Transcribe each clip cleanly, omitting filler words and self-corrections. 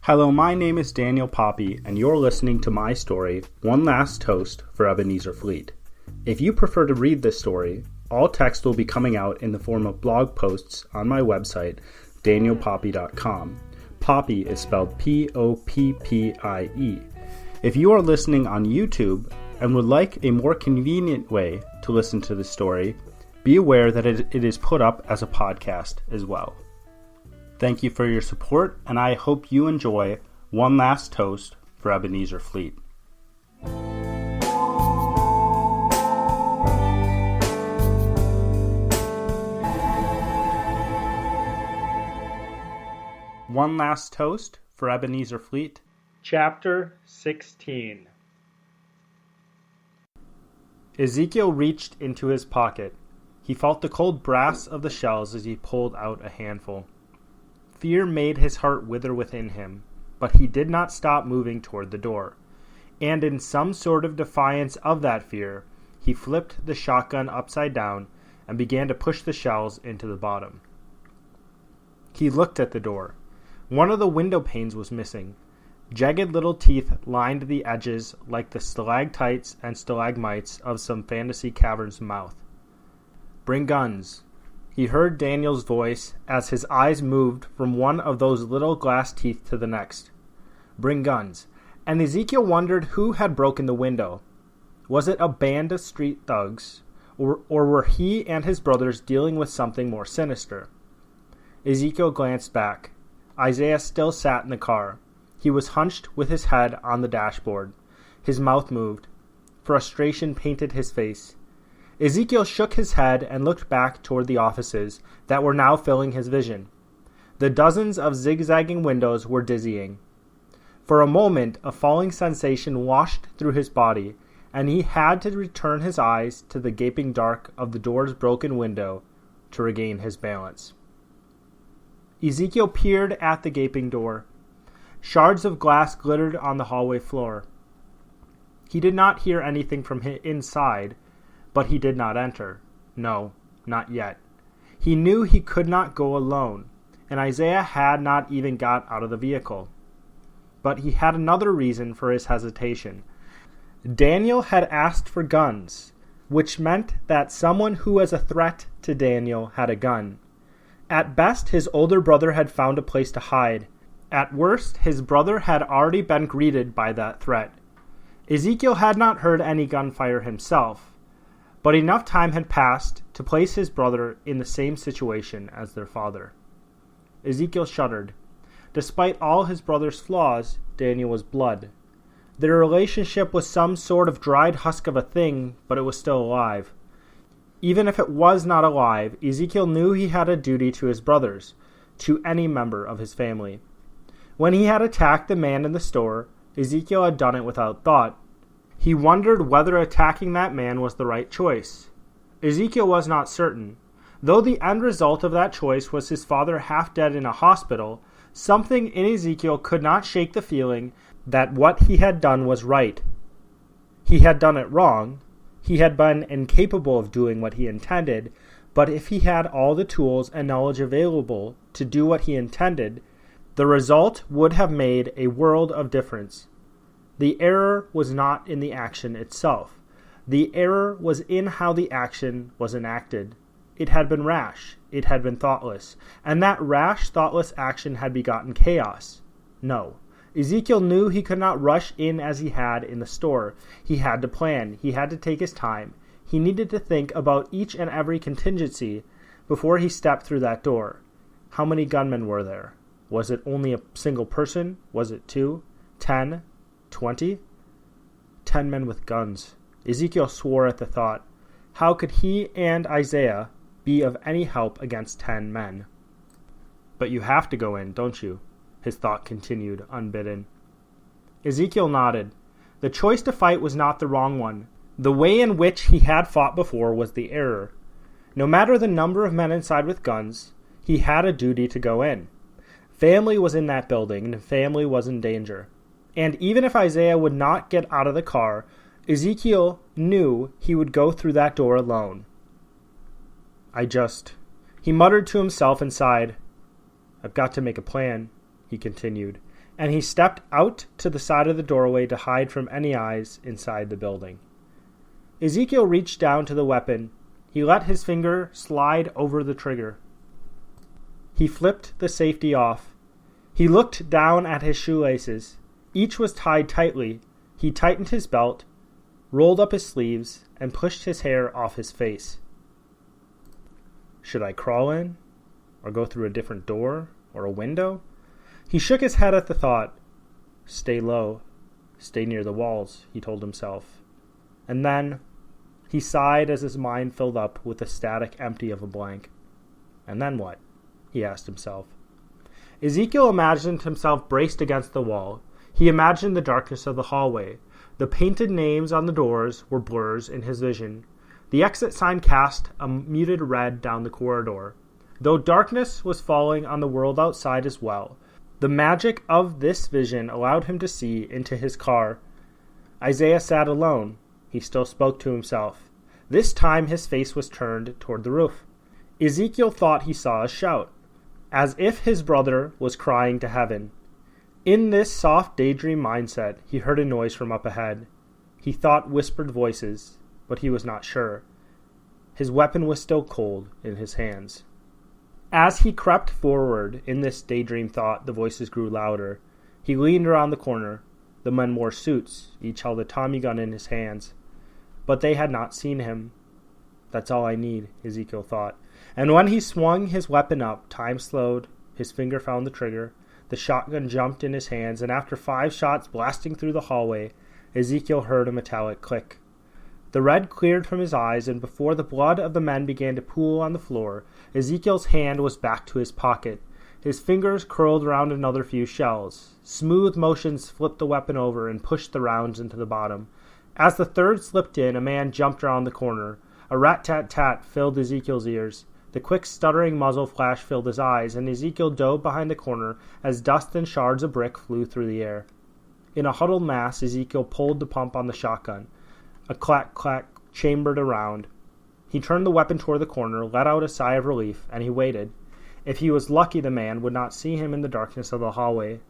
Hello, my name is Daniel Poppy, and you're listening to my story, One Last Toast for Ebenezer Fleet. If you prefer to read this story, all text will be coming out in the form of blog posts on my website, danielpoppy.com. Poppy is spelled P-O-P-P-I-E. If you are listening on YouTube and would like a more convenient way to listen to the story, be aware that it is put up as a podcast as well. Thank you for your support, and I hope you enjoy One Last Toast for Ebenezer Fleet. One Last Toast for Ebenezer Fleet, Chapter 16. Ezekiel reached into his pocket. He felt the cold brass of the shells as he pulled out a handful. Fear made his heart wither within him, but he did not stop moving toward the door. And in some sort of defiance of that fear, he flipped the shotgun upside down and began to push the shells into the bottom. He looked at the door. One of the window panes was missing. Jagged little teeth lined the edges like the stalactites and stalagmites of some fantasy cavern's mouth. "Bring guns." He heard Daniel's voice as his eyes moved from one of those little glass teeth to the next. "Bring guns." And Ezekiel wondered who had broken the window. Was it a band of street thugs, or were he and his brothers dealing with something more sinister? Ezekiel glanced back. Isaiah still sat in the car. He was hunched with his head on the dashboard. His mouth moved. Frustration painted his face. Ezekiel shook his head and looked back toward the offices that were now filling his vision. The dozens of zigzagging windows were dizzying. For a moment, a falling sensation washed through his body, and he had to return his eyes to the gaping dark of the door's broken window to regain his balance. Ezekiel peered at the gaping door. Shards of glass glittered on the hallway floor. He did not hear anything from inside, but he did not enter. No, not yet. He knew he could not go alone, and Isaiah had not even got out of the vehicle. But he had another reason for his hesitation. Daniel had asked for guns, which meant that someone who was a threat to Daniel had a gun. At best, his older brother had found a place to hide. At worst, his brother had already been greeted by that threat. Ezekiel had not heard any gunfire himself, but enough time had passed to place his brother in the same situation as their father. Ezekiel shuddered. Despite all his brother's flaws, Daniel was blood. Their relationship was some sort of dried husk of a thing, but it was still alive. Even if it was not alive, Ezekiel knew he had a duty to his brothers, to any member of his family. When he had attacked the man in the store, Ezekiel had done it without thought. He wondered whether attacking that man was the right choice. Ezekiel was not certain. Though the end result of that choice was his father half dead in a hospital, something in Ezekiel could not shake the feeling that what he had done was right. He had done it wrong. He had been incapable of doing what he intended, but if he had all the tools and knowledge available to do what he intended, the result would have made a world of difference. The error was not in the action itself. The error was in how the action was enacted. It had been rash. It had been thoughtless. And that rash, thoughtless action had begotten chaos. No. Ezekiel knew he could not rush in as he had in the store. He had to plan. He had to take his time. He needed to think about each and every contingency before he stepped through that door. How many gunmen were there? Was it only a single person? Was it 2? 10? 20? 10 men with guns. Ezekiel swore at the thought. How could he and Isaiah be of any help against 10 men? "But you have to go in, don't you?" his thought continued, unbidden. Ezekiel nodded. The choice to fight was not the wrong one. The way in which he had fought before was the error. No matter the number of men inside with guns, he had a duty to go in. Family was in that building, and family was in danger. And even if Isaiah would not get out of the car, Ezekiel knew he would go through that door alone. He muttered to himself and sighed. "I've got to make a plan," he continued. and he stepped out to the side of the doorway to hide from any eyes inside the building. Ezekiel reached down to the weapon. He let his finger slide over the trigger. He flipped the safety off. He looked down at his shoelaces. Each was tied tightly. He tightened his belt, rolled up his sleeves, and pushed his hair off his face. Should I crawl in? Or go through a different door? Or a window? He shook his head at the thought. Stay low. Stay near the walls, he told himself. And then he sighed as his mind filled up with the static empty of a blank. And then what? He asked himself. Ezekiel imagined himself braced against the wall. He imagined the darkness of the hallway. The painted names on the doors were blurs in his vision. The exit sign cast a muted red down the corridor. Though darkness was falling on the world outside as well, the magic of this vision allowed him to see into his car. Isaiah sat alone. He still spoke to himself. This time his face was turned toward the roof. Ezekiel thought he saw a shout, as if his brother was crying to heaven. In this soft daydream mindset, he heard a noise from up ahead. He thought whispered voices, but he was not sure. His weapon was still cold in his hands. As he crept forward in this daydream thought, the voices grew louder. He leaned around the corner. The men wore suits, each held a Tommy gun in his hands. But they had not seen him. That's all I need, Ezekiel thought. And when he swung his weapon up, time slowed. His finger found the trigger. The shotgun jumped in his hands, and after 5 shots blasting through the hallway, Ezekiel heard a metallic click. The red cleared from his eyes, and before the blood of the men began to pool on the floor, Ezekiel's hand was back to his pocket. His fingers curled around another few shells. Smooth motions flipped the weapon over and pushed the rounds into the bottom. As the third slipped in, a man jumped around the corner. A rat-tat-tat filled Ezekiel's ears. The quick stuttering muzzle flash filled his eyes, and Ezekiel dove behind the corner as dust and shards of brick flew through the air. In a huddled mass, Ezekiel pulled the pump on the shotgun. A clack-clack chambered around. He turned the weapon toward the corner, let out a sigh of relief, and he waited. If he was lucky, the man would not see him in the darkness of the hallway.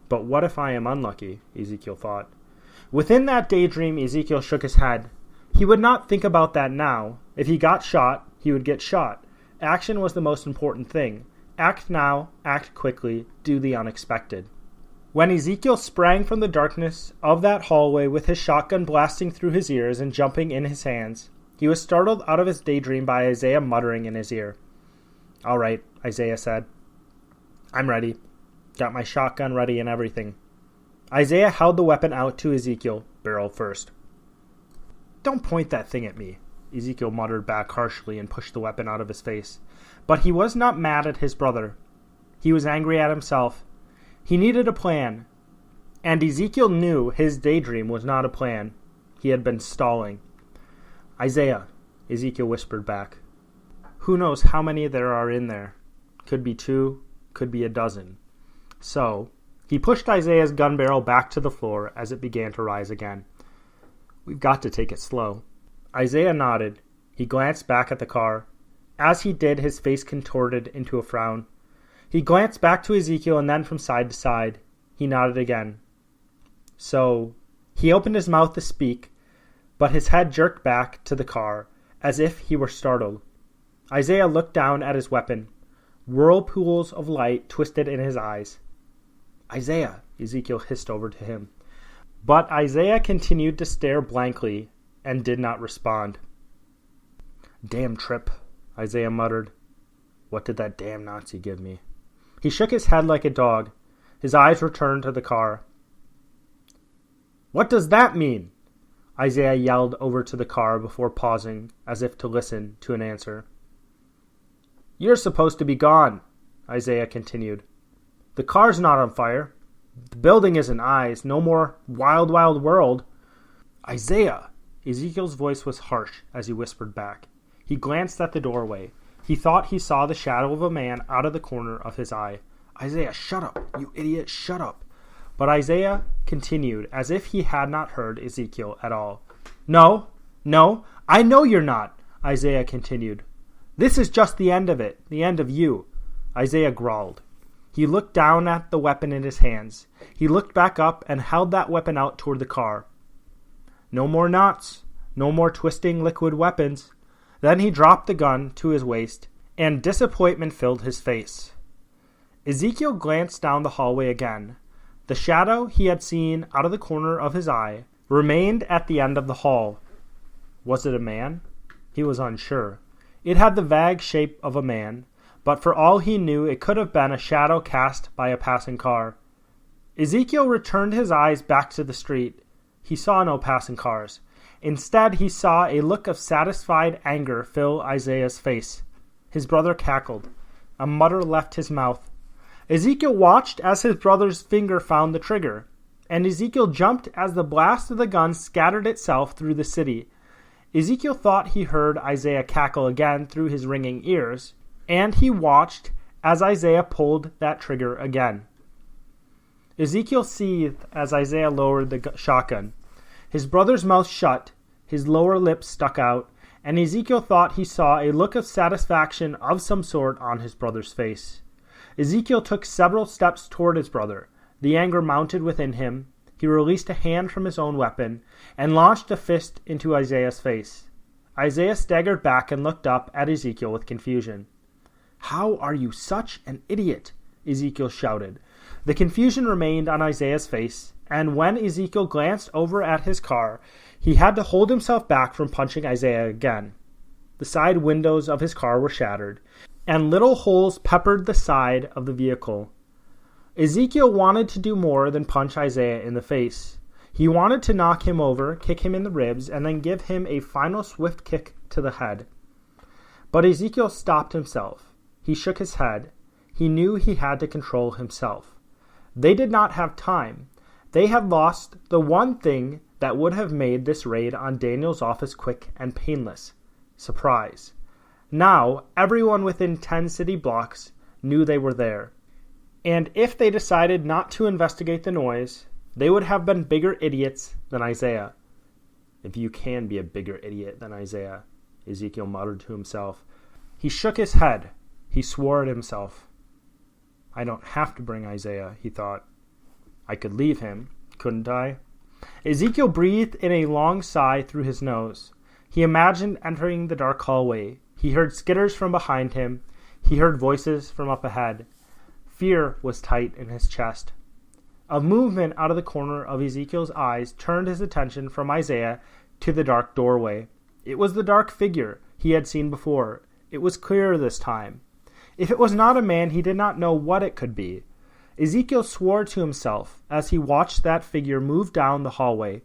But what if I am unlucky? Ezekiel thought. Within that daydream, Ezekiel shook his head. He would not think about that now. If he got shot, he would get shot. Action was the most important thing. Act now, act quickly, do the unexpected. When Ezekiel sprang from the darkness of that hallway with his shotgun blasting through his ears and jumping in his hands, he was startled out of his daydream by Isaiah muttering in his ear. All right, Isaiah said. I'm ready. Got my shotgun ready and everything. Isaiah held the weapon out to Ezekiel, barrel first. Don't point that thing at me, Ezekiel muttered back harshly and pushed the weapon out of his face. But he was not mad at his brother. He was angry at himself. He needed a plan, and Ezekiel knew his daydream was not a plan. He had been stalling. Isaiah, Ezekiel whispered back. Who knows how many there are in there? Could be 2, could be a dozen. So, he pushed Isaiah's gun barrel back to the floor as it began to rise again. We've got to take it slow. Isaiah nodded. He glanced back at the car. As he did, his face contorted into a frown. He glanced back to Ezekiel and then from side to side. He nodded again. So, he opened his mouth to speak, but his head jerked back to the car, as if he were startled. Isaiah looked down at his weapon. Whirlpools of light twisted in his eyes. Isaiah, Ezekiel hissed over to him. But Isaiah continued to stare blankly and did not respond. Damn trip, Isaiah muttered. What did that damn Nazi give me? He shook his head like a dog. His eyes returned to the car. What does that mean? Isaiah yelled over to the car before pausing, as if to listen to an answer. You're supposed to be gone, Isaiah continued. The car's not on fire. The building isn't eyes. No more wild, wild world. Isaiah! Ezekiel's voice was harsh as he whispered back. He glanced at the doorway. He thought he saw the shadow of a man out of the corner of his eye. Isaiah, shut up! You idiot, shut up! But Isaiah continued, as if he had not heard Ezekiel at all. No, I know you're not, Isaiah continued. This is just the end of it, the end of you. Isaiah growled. He looked down at the weapon in his hands. He looked back up and held that weapon out toward the car. No more knots. No more twisting liquid weapons. Then he dropped the gun to his waist, and disappointment filled his face. Ezekiel glanced down the hallway again. The shadow he had seen out of the corner of his eye remained at the end of the hall. Was it a man? He was unsure. It had the vague shape of a man, but for all he knew it could have been a shadow cast by a passing car. Ezekiel returned his eyes back to the street. He saw no passing cars. Instead, he saw a look of satisfied anger fill Isaiah's face. His brother cackled. A mutter left his mouth. Ezekiel watched as his brother's finger found the trigger, and Ezekiel jumped as the blast of the gun scattered itself through the city. Ezekiel thought he heard Isaiah cackle again through his ringing ears, and he watched as Isaiah pulled that trigger again. Ezekiel seethed as Isaiah lowered the shotgun. His brother's mouth shut, his lower lip stuck out, and Ezekiel thought he saw a look of satisfaction of some sort on his brother's face. Ezekiel took several steps toward his brother. The anger mounted within him. He released a hand from his own weapon and launched a fist into Isaiah's face. Isaiah staggered back and looked up at Ezekiel with confusion. "How are you such an idiot?" Ezekiel shouted. The confusion remained on Isaiah's face, and when Ezekiel glanced over at his car, he had to hold himself back from punching Isaiah again. The side windows of his car were shattered, and little holes peppered the side of the vehicle. Ezekiel wanted to do more than punch Isaiah in the face. He wanted to knock him over, kick him in the ribs, and then give him a final swift kick to the head. But Ezekiel stopped himself. He shook his head. He knew he had to control himself. They did not have time. They had lost the one thing that would have made this raid on Daniel's office quick and painless: surprise. Now, everyone within 10 city blocks knew they were there. And if they decided not to investigate the noise, they would have been bigger idiots than Isaiah. If you can be a bigger idiot than Isaiah, Ezekiel muttered to himself. He shook his head. He swore at himself. I don't have to bring Isaiah, he thought. I could leave him, couldn't I? Ezekiel breathed in a long sigh through his nose. He imagined entering the dark hallway. He heard skitters from behind him. He heard voices from up ahead. Fear was tight in his chest. A movement out of the corner of Ezekiel's eyes turned his attention from Isaiah to the dark doorway. It was the dark figure he had seen before. It was clearer this time. If it was not a man, he did not know what it could be. Ezekiel swore to himself as he watched that figure move down the hallway.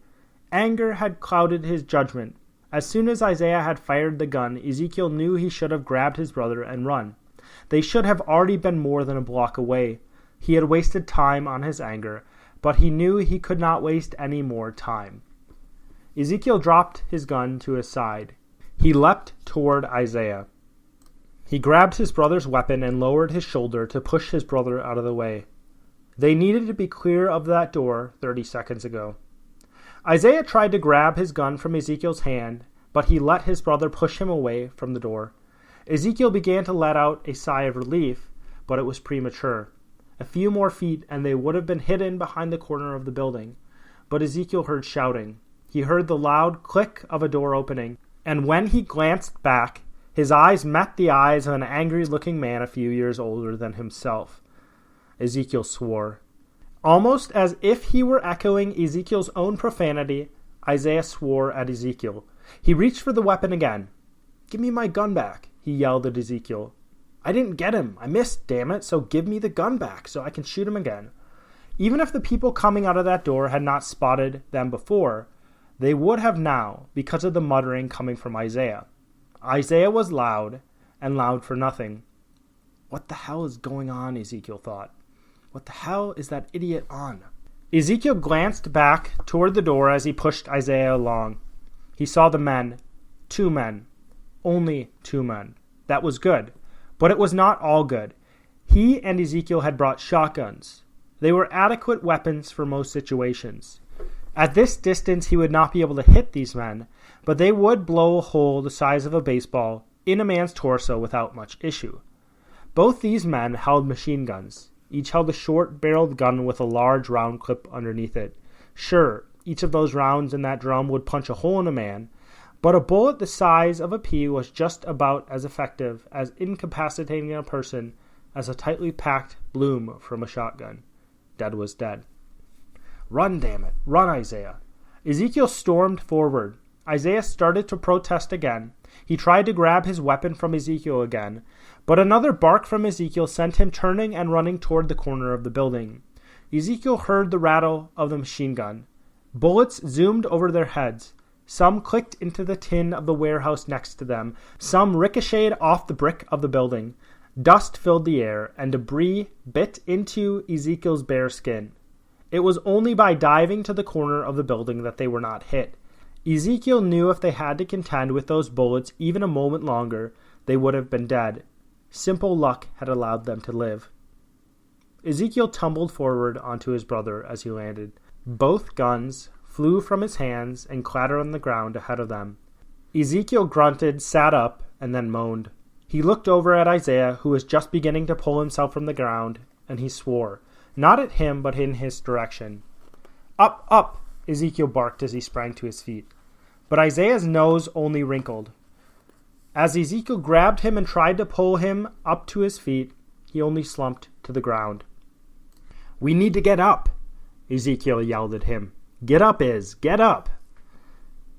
Anger had clouded his judgment. As soon as Isaiah had fired the gun, Ezekiel knew he should have grabbed his brother and run. They should have already been more than a block away. He had wasted time on his anger, but he knew he could not waste any more time. Ezekiel dropped his gun to his side. He leapt toward Isaiah. He grabbed his brother's weapon and lowered his shoulder to push his brother out of the way. They needed to be clear of that door 30 seconds ago. Isaiah tried to grab his gun from Ezekiel's hand, but he let his brother push him away from the door. Ezekiel began to let out a sigh of relief, but it was premature. A few more feet and they would have been hidden behind the corner of the building. But Ezekiel heard shouting. He heard the loud click of a door opening, and when he glanced back, his eyes met the eyes of an angry-looking man a few years older than himself. Ezekiel swore. Almost as if he were echoing Ezekiel's own profanity, Isaiah swore at Ezekiel. He reached for the weapon again. "Give me my gun back," he yelled at Ezekiel. "I didn't get him. I missed, damn it, so give me the gun back so I can shoot him again." Even if the people coming out of that door had not spotted them before, they would have now because of the muttering coming from Isaiah. Isaiah was loud, and loud for nothing. What the hell is going on, Ezekiel thought. What the hell is that idiot on? Ezekiel glanced back toward the door as he pushed Isaiah along. He saw the men. 2 men. Only 2 men. That was good. But it was not all good. He and Ezekiel had brought shotguns. They were adequate weapons for most situations. At this distance he would not be able to hit these men, but they would blow a hole the size of a baseball in a man's torso without much issue. Both these men held machine guns. Each held a short-barreled gun with a large round clip underneath it. Sure, each of those rounds in that drum would punch a hole in a man, but a bullet the size of a pea was just about as effective as incapacitating a person as a tightly packed bloom from a shotgun. Dead was dead. Run, damn it. Run, Isaiah. Ezekiel stormed forward. Isaiah started to protest again. He tried to grab his weapon from Ezekiel again, but another bark from Ezekiel sent him turning and running toward the corner of the building. Ezekiel heard the rattle of the machine gun. Bullets zoomed over their heads. Some clicked into the tin of the warehouse next to them. Some ricocheted off the brick of the building. Dust filled the air, and debris bit into Ezekiel's bare skin. It was only by diving to the corner of the building that they were not hit. Ezekiel knew if they had to contend with those bullets even a moment longer, they would have been dead. Simple luck had allowed them to live. Ezekiel tumbled forward onto his brother as he landed. Both guns flew from his hands and clattered on the ground ahead of them. Ezekiel grunted, sat up, and then moaned. He looked over at Isaiah, who was just beginning to pull himself from the ground, and he swore, not at him, but in his direction. Up, up, Ezekiel barked as he sprang to his feet. But Isaiah's nose only wrinkled. As Ezekiel grabbed him and tried to pull him up to his feet, he only slumped to the ground. We need to get up, Ezekiel yelled at him. Get up, get up.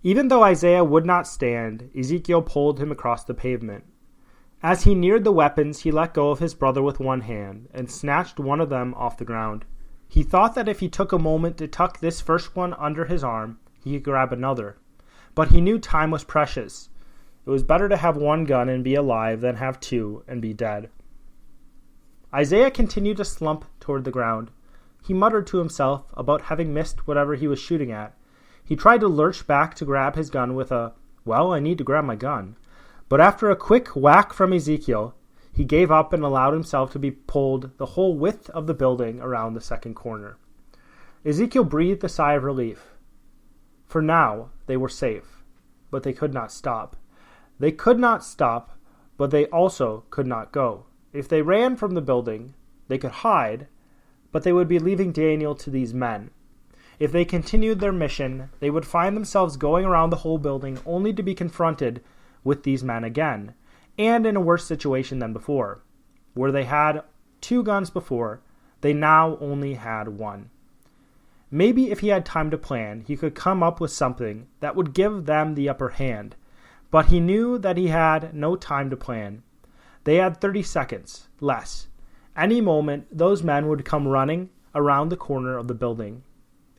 Even though Isaiah would not stand, Ezekiel pulled him across the pavement. As he neared the weapons, he let go of his brother with one hand and snatched one of them off the ground. He thought that if he took a moment to tuck this first one under his arm, he could grab another. But he knew time was precious. It was better to have one gun and be alive than have two and be dead. Isaiah continued to slump toward the ground. He muttered to himself about having missed whatever he was shooting at. He tried to lurch back to grab his gun with a, well, I need to grab my gun. But after a quick whack from Ezekiel, he gave up and allowed himself to be pulled the whole width of the building around the second corner. Ezekiel breathed a sigh of relief. For now, they were safe, but they could not stop. They could not stop, but they also could not go. If they ran from the building, they could hide, but they would be leaving Daniel to these men. If they continued their mission, they would find themselves going around the whole building only to be confronted with these men again, and in a worse situation than before. Where they had 2 guns before, they now only had 1. Maybe if he had time to plan, he could come up with something that would give them the upper hand, but he knew that he had no time to plan. They had 30 seconds, less. Any moment, those men would come running around the corner of the building,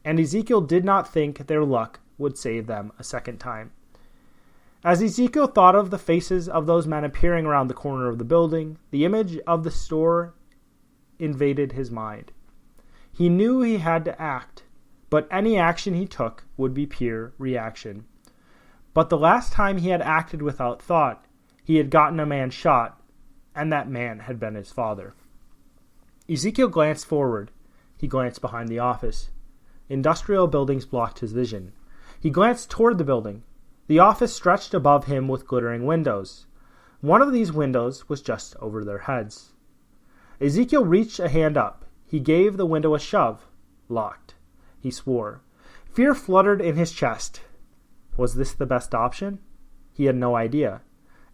and Ezekiel did not think their luck would save them a second time. As Ezekiel thought of the faces of those men appearing around the corner of the building, the image of the store invaded his mind. He knew he had to act, but any action he took would be pure reaction. But the last time he had acted without thought, he had gotten a man shot, and that man had been his father. Ezekiel glanced forward. He glanced behind the office. Industrial buildings blocked his vision. He glanced toward the building. The office stretched above him with glittering windows. One of these windows was just over their heads. Ezekiel reached a hand up. He gave the window a shove. Locked. He swore. Fear fluttered in his chest. Was this the best option? He had no idea.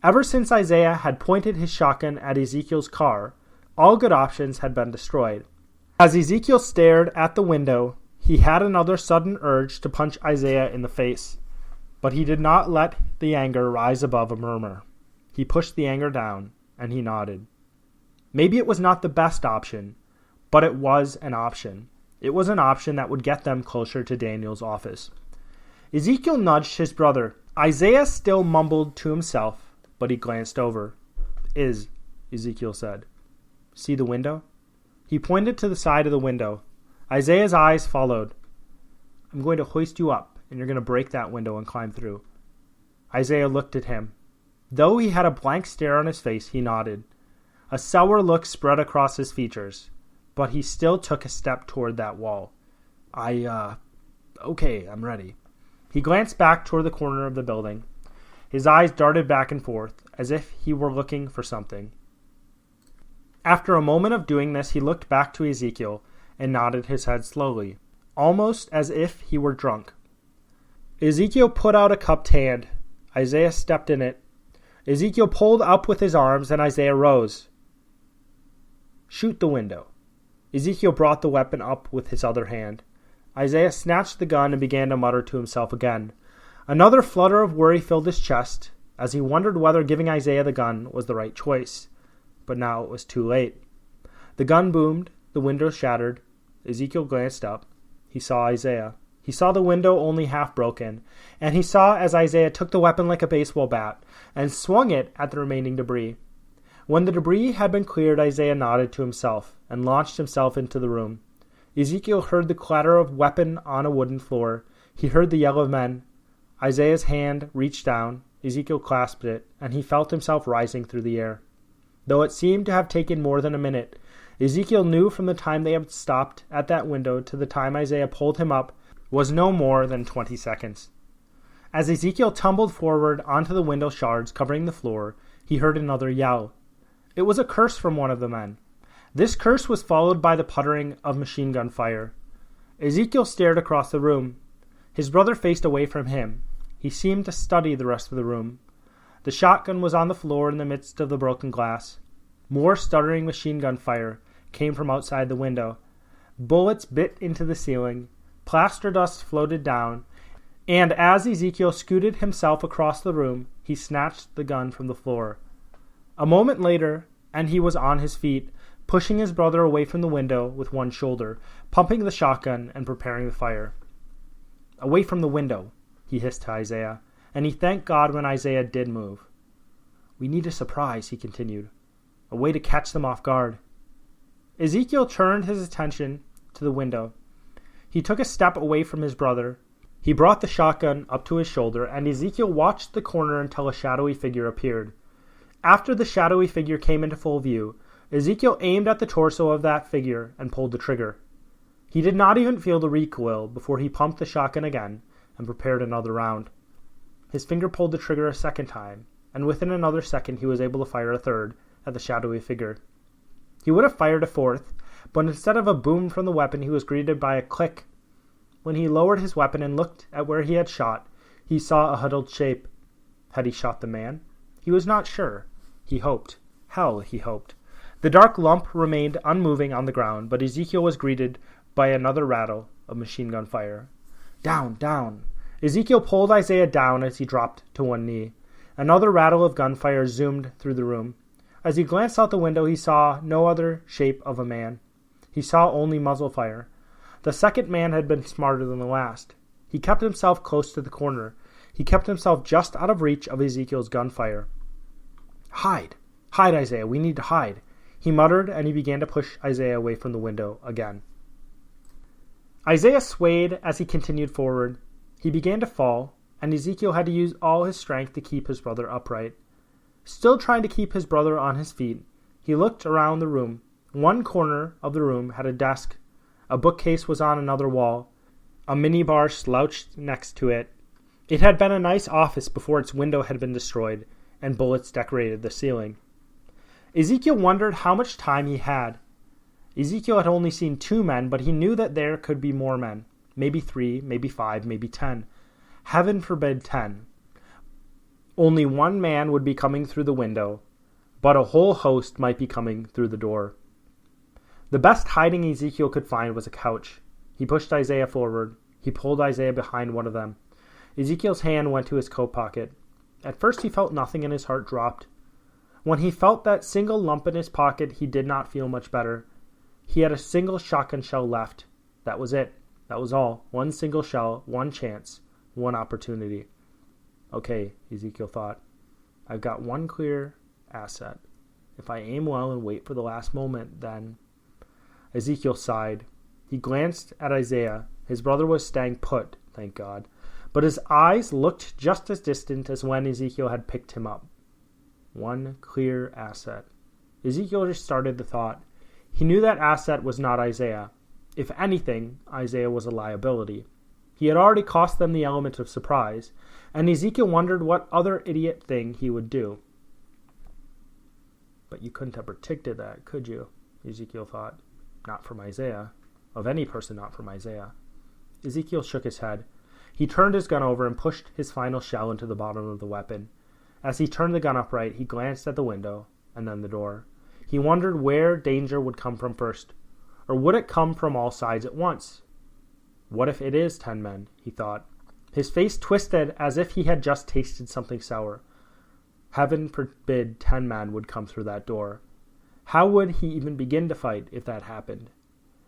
Ever since Isaiah had pointed his shotgun at Ezekiel's car, all good options had been destroyed. As Ezekiel stared at the window, he had another sudden urge to punch Isaiah in the face. But he did not let the anger rise above a murmur. He pushed the anger down, and he nodded. Maybe it was not the best option, but it was an option. It was an option that would get them closer to Daniel's office. Ezekiel nudged his brother. Isaiah still mumbled to himself, but he glanced over. Ezekiel said. See the window? He pointed to the side of the window. Isaiah's eyes followed. I'm going to hoist you up, and you're going to break that window and climb through. Isaiah looked at him. Though he had a blank stare on his face, he nodded. A sour look spread across his features, but he still took a step toward that wall. Okay, I'm ready. He glanced back toward the corner of the building. His eyes darted back and forth, as if he were looking for something. After a moment of doing this, he looked back to Ezekiel and nodded his head slowly, almost as if he were drunk. Ezekiel put out a cupped hand. Isaiah stepped in it. Ezekiel pulled up with his arms, and Isaiah rose. "Shoot the window." Ezekiel brought the weapon up with his other hand. Isaiah snatched the gun and began to mutter to himself again. Another flutter of worry filled his chest as he wondered whether giving Isaiah the gun was the right choice. But now it was too late. The gun boomed, the window shattered. Ezekiel glanced up. He saw Isaiah. He saw the window only half broken, and he saw as Isaiah took the weapon like a baseball bat and swung it at the remaining debris. When the debris had been cleared, Isaiah nodded to himself and launched himself into the room. Ezekiel heard the clatter of weapon on a wooden floor. He heard the yell of men. Isaiah's hand reached down. Ezekiel clasped it, and he felt himself rising through the air. Though it seemed to have taken more than a minute, Ezekiel knew from the time they had stopped at that window to the time Isaiah pulled him up was no more than 20 seconds. As Ezekiel tumbled forward onto the window shards covering the floor, he heard another yell. It was a curse from one of the men. This curse was followed by the puttering of machine gun fire. Ezekiel stared across the room. His brother faced away from him. He seemed to study the rest of the room. The shotgun was on the floor in the midst of the broken glass. More stuttering machine gun fire came from outside the window. Bullets bit into the ceiling. Plaster dust floated down, and as Ezekiel scooted himself across the room, he snatched the gun from the floor. A moment later, and he was on his feet, pushing his brother away from the window with one shoulder, pumping the shotgun and preparing the fire. "Away from the window," he hissed to Isaiah, and he thanked God when Isaiah did move. "We need a surprise," he continued, "a way to catch them off guard." Ezekiel turned his attention to the window. He took a step away from his brother. He brought the shotgun up to his shoulder, and Ezekiel watched the corner until a shadowy figure appeared. After the shadowy figure came into full view, Ezekiel aimed at the torso of that figure and pulled the trigger. He did not even feel the recoil before he pumped the shotgun again and prepared another round. His finger pulled the trigger a second time, and within another second he was able to fire a third at the shadowy figure. He would have fired a fourth, but instead of a boom from the weapon, he was greeted by a click. When he lowered his weapon and looked at where he had shot, he saw a huddled shape. Had he shot the man? He was not sure. He hoped. Hell, he hoped. The dark lump remained unmoving on the ground, but Ezekiel was greeted by another rattle of machine gun fire. Down, down. Ezekiel pulled Isaiah down as he dropped to one knee. Another rattle of gunfire zoomed through the room. As he glanced out the window, he saw no other shape of a man. He saw only muzzle fire. The second man had been smarter than the last. He kept himself close to the corner. He kept himself just out of reach of Ezekiel's gunfire. Hide! Hide, Isaiah! We need to hide! He muttered, and he began to push Isaiah away from the window again. Isaiah swayed as he continued forward. He began to fall, and Ezekiel had to use all his strength to keep his brother upright. Still trying to keep his brother on his feet, he looked around the room. One corner of the room had a desk. A bookcase was on another wall. A minibar slouched next to it. It had been a nice office before its window had been destroyed, and bullets decorated the ceiling. Ezekiel wondered how much time he had. Ezekiel had only seen 2 men, but he knew that there could be more men. Maybe 3, maybe 5, maybe 10. Heaven forbid 10. Only one man would be coming through the window, but a whole host might be coming through the door. The best hiding Ezekiel could find was a couch. He pushed Isaiah forward. He pulled Isaiah behind one of them. Ezekiel's hand went to his coat pocket. At first he felt nothing and his heart dropped. When he felt that single lump in his pocket, he did not feel much better. He had a single shotgun shell left. That was it. That was all. One single shell, one chance, one opportunity. Okay, Ezekiel thought. I've got one clear asset. If I aim well and wait for the last moment, then... Ezekiel sighed. He glanced at Isaiah. His brother was staying put, thank God. But his eyes looked just as distant as when Ezekiel had picked him up. One clear asset. Ezekiel just started the thought. He knew that asset was not Isaiah. If anything, Isaiah was a liability. He had already cost them the element of surprise, and Ezekiel wondered what other idiot thing he would do. But you couldn't have predicted that, could you? Ezekiel thought. Not from Isaiah. Of any person, not from Isaiah. Ezekiel shook his head. He turned his gun over and pushed his final shell into the bottom of the weapon. As he turned the gun upright, he glanced at the window and then the door. He wondered where danger would come from first. Or would it come from all sides at once? What if it is 10 men, he thought. His face twisted as if he had just tasted something sour. Heaven forbid 10 men would come through that door. How would he even begin to fight if that happened?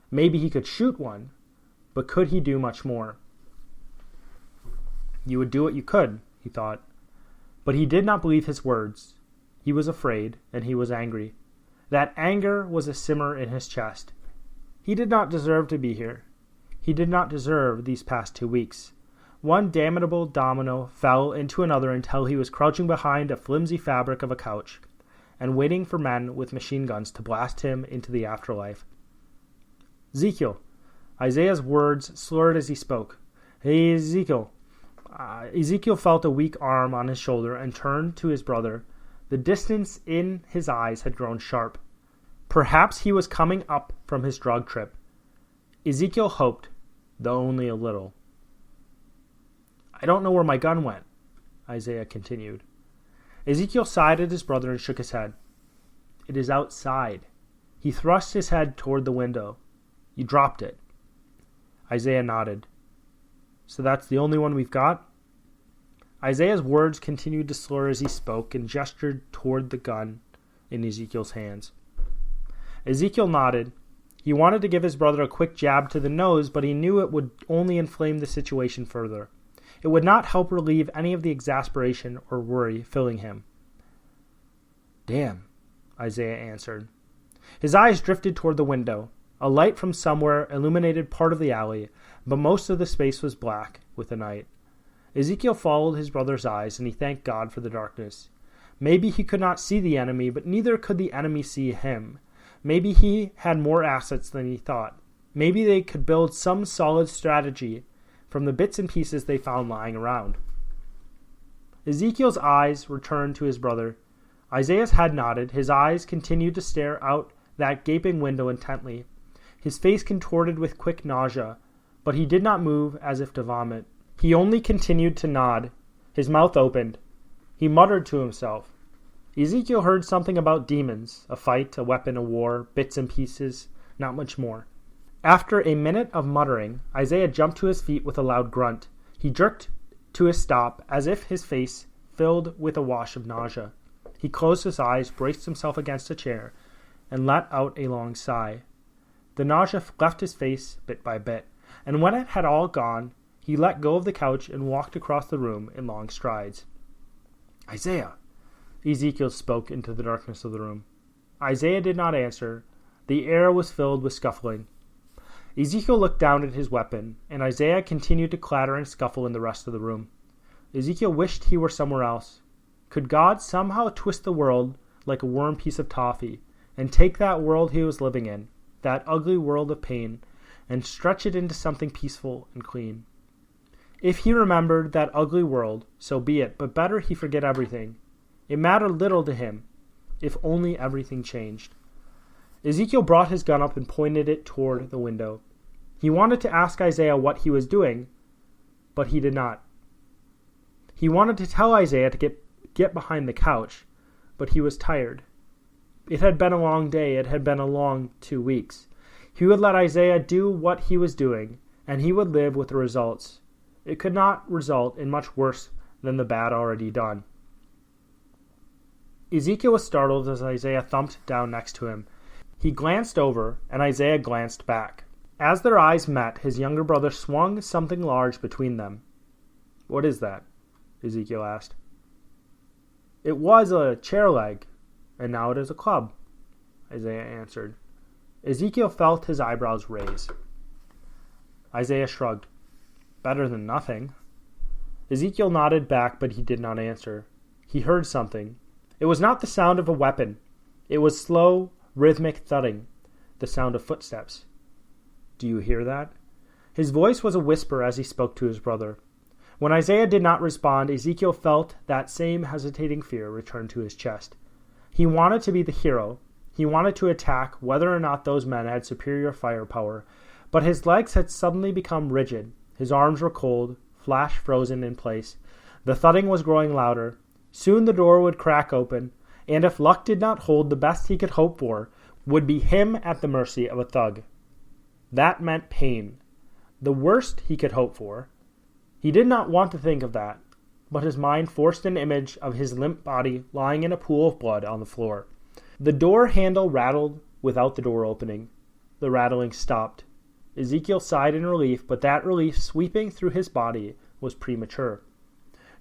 Maybe he could shoot one, but could he do much more? You would do what you could, he thought. But he did not believe his words. He was afraid, and he was angry. That anger was a simmer in his chest. He did not deserve to be here. He did not deserve these past 2 weeks. One damnable domino fell into another until he was crouching behind a flimsy fabric of a couch and waiting for men with machine guns to blast him into the afterlife. Ezekiel. Isaiah's words slurred as he spoke. Hey, Ezekiel. Ezekiel felt a weak arm on his shoulder and turned to his brother. The distance in his eyes had grown sharp. Perhaps he was coming up from his drug trip. Ezekiel hoped, though only a little. I don't know where my gun went, Isaiah continued. Ezekiel sighed at his brother and shook his head. It is outside. He thrust his head toward the window. You dropped it. Isaiah nodded. So that's the only one we've got? Isaiah's words continued to slur as he spoke and gestured toward the gun in Ezekiel's hands. Ezekiel nodded. He wanted to give his brother a quick jab to the nose, but he knew it would only inflame the situation further. It would not help relieve any of the exasperation or worry filling him. Damn, Isaiah answered. His eyes drifted toward the window. A light from somewhere illuminated part of the alley, but most of the space was black with the night. Ezekiel followed his brother's eyes, and he thanked God for the darkness. Maybe he could not see the enemy, but neither could the enemy see him. Maybe he had more assets than he thought. Maybe they could build some solid strategy from the bits and pieces they found lying around. Ezekiel's eyes returned to his brother. Isaiah's head nodded. His eyes continued to stare out that gaping window intently. His face contorted with quick nausea, but he did not move as if to vomit. He only continued to nod. His mouth opened. He muttered to himself. Ezekiel heard something about demons, a fight, a weapon, a war, bits and pieces, not much more. After a minute of muttering, Isaiah jumped to his feet with a loud grunt. He jerked to a stop as if his face filled with a wash of nausea. He closed his eyes, braced himself against a chair, and let out a long sigh. The nausea left his face bit by bit, and when it had all gone, he let go of the couch and walked across the room in long strides. Isaiah! Ezekiel spoke into the darkness of the room. Isaiah did not answer. The air was filled with scuffling. Ezekiel looked down at his weapon, and Isaiah continued to clatter and scuffle in the rest of the room. Ezekiel wished he were somewhere else. Could God somehow twist the world like a worm piece of toffee, and take that world he was living in, that ugly world of pain, and stretch it into something peaceful and clean? If he remembered that ugly world, so be it, but better he forget everything. It mattered little to him, if only everything changed. Ezekiel brought his gun up and pointed it toward the window. He wanted to ask Isaiah what he was doing, but he did not. He wanted to tell Isaiah to get behind the couch, but he was tired. It had been a long day. It had been a long 2 weeks. He would let Isaiah do what he was doing, and he would live with the results. It could not result in much worse than the bad already done. Ezekiel was startled as Isaiah thumped down next to him. He glanced over, and Isaiah glanced back. As their eyes met, his younger brother swung something large between them. What is that? Ezekiel asked. It was a chair leg, and now it is a club, Isaiah answered. Ezekiel felt his eyebrows raise. Isaiah shrugged. Better than nothing. Ezekiel nodded back, but he did not answer. He heard something. It was not the sound of a weapon. It was slow, rhythmic thudding, the sound of footsteps. Do you hear that? His voice was a whisper as he spoke to his brother. When Isaiah did not respond, Ezekiel felt that same hesitating fear return to his chest. He wanted to be the hero. He wanted to attack whether or not those men had superior firepower, but his legs had suddenly become rigid. His arms were cold, flash frozen in place. The thudding was growing louder. Soon the door would crack open, and if luck did not hold, the best he could hope for would be him at the mercy of a thug. That meant pain. The worst he could hope for. He did not want to think of that, but his mind forced an image of his limp body lying in a pool of blood on the floor. The door handle rattled without the door opening. The rattling stopped. Ezekiel sighed in relief, but that relief sweeping through his body was premature.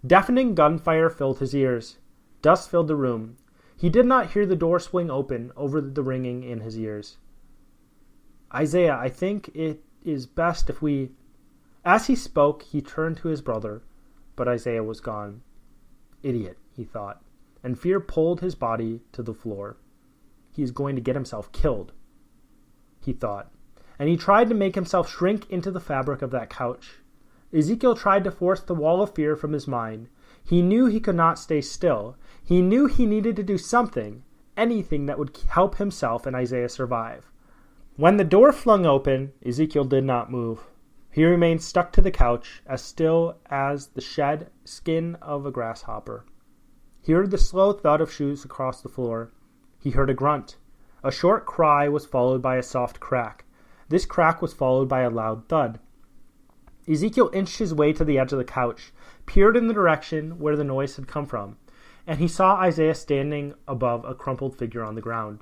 Deafening gunfire filled his ears. Dust filled the room. He did not hear the door swing open over the ringing in his ears. "Isaiah, I think it is best if we—" As he spoke, he turned to his brother, but Isaiah was gone. "Idiot," he thought, and fear pulled his body to the floor. "He is going to get himself killed," he thought, and he tried to make himself shrink into the fabric of that couch. Ezekiel tried to force the wall of fear from his mind. He knew he could not stay still. He knew he needed to do something, anything that would help himself and Isaiah survive. When the door flung open, Ezekiel did not move. He remained stuck to the couch, as still as the shed skin of a grasshopper. He heard the slow thud of shoes across the floor. He heard a grunt. A short cry was followed by a soft crack. This crack was followed by a loud thud. Ezekiel inched his way to the edge of the couch, peered in the direction where the noise had come from, and he saw Isaiah standing above a crumpled figure on the ground.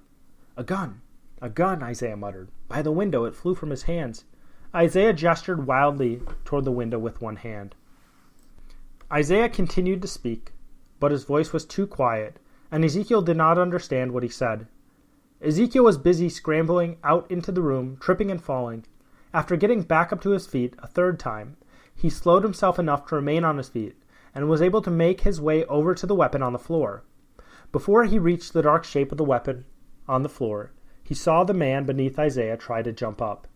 "A gun! A gun!" Isaiah muttered. "By the window, it flew from his hands." Isaiah gestured wildly toward the window with one hand. Isaiah continued to speak, but his voice was too quiet, and Ezekiel did not understand what he said. Ezekiel was busy scrambling out into the room, tripping and falling. After getting back up to his feet a third time, he slowed himself enough to remain on his feet, and was able to make his way over to the weapon on the floor. Before he reached the dark shape of the weapon on the floor, he saw the man beneath Isaiah try to jump up,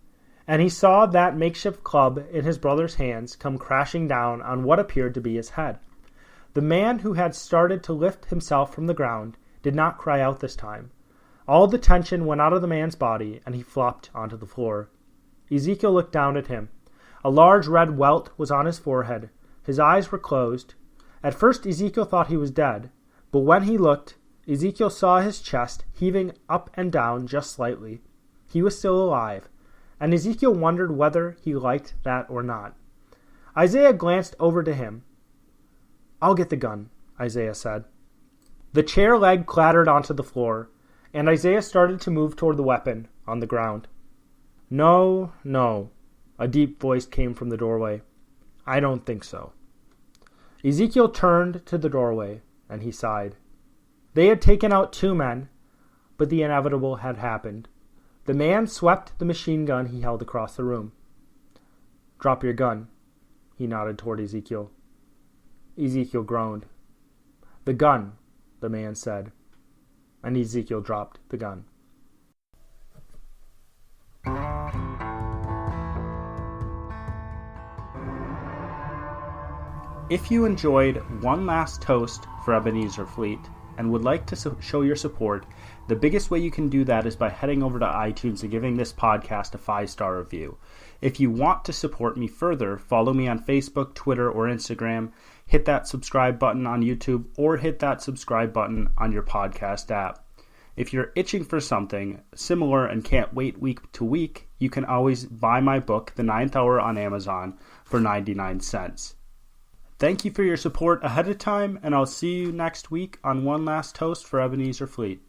and he saw that makeshift club in his brother's hands come crashing down on what appeared to be his head. The man who had started to lift himself from the ground did not cry out this time. All the tension went out of the man's body, and he flopped onto the floor. Ezekiel looked down at him. A large red welt was on his forehead. His eyes were closed. At first Ezekiel thought he was dead, but when he looked, Ezekiel saw his chest heaving up and down just slightly. He was still alive, and Ezekiel wondered whether he liked that or not. Isaiah glanced over to him. "I'll get the gun," Isaiah said. The chair leg clattered onto the floor, and Isaiah started to move toward the weapon on the ground. "No, no," a deep voice came from the doorway. "I don't think so." Ezekiel turned to the doorway, and he sighed. They had taken out 2 men, but the inevitable had happened. The man swept the machine gun he held across the room. "Drop your gun," he nodded toward Ezekiel. Ezekiel groaned. "The gun," the man said, and Ezekiel dropped the gun. If you enjoyed One Last Toast for Ebenezer Fleet and would like to show your support, the biggest way you can do that is by heading over to iTunes and giving this podcast a 5-star review. If you want to support me further, follow me on Facebook, Twitter, or Instagram. Hit that subscribe button on YouTube, or hit that subscribe button on your podcast app. If you're itching for something similar and can't wait week to week, you can always buy my book, The 9th Hour, on Amazon for 99 cents. Thank you for your support ahead of time, and I'll see you next week on One Last Toast for Ebenezer Fleet.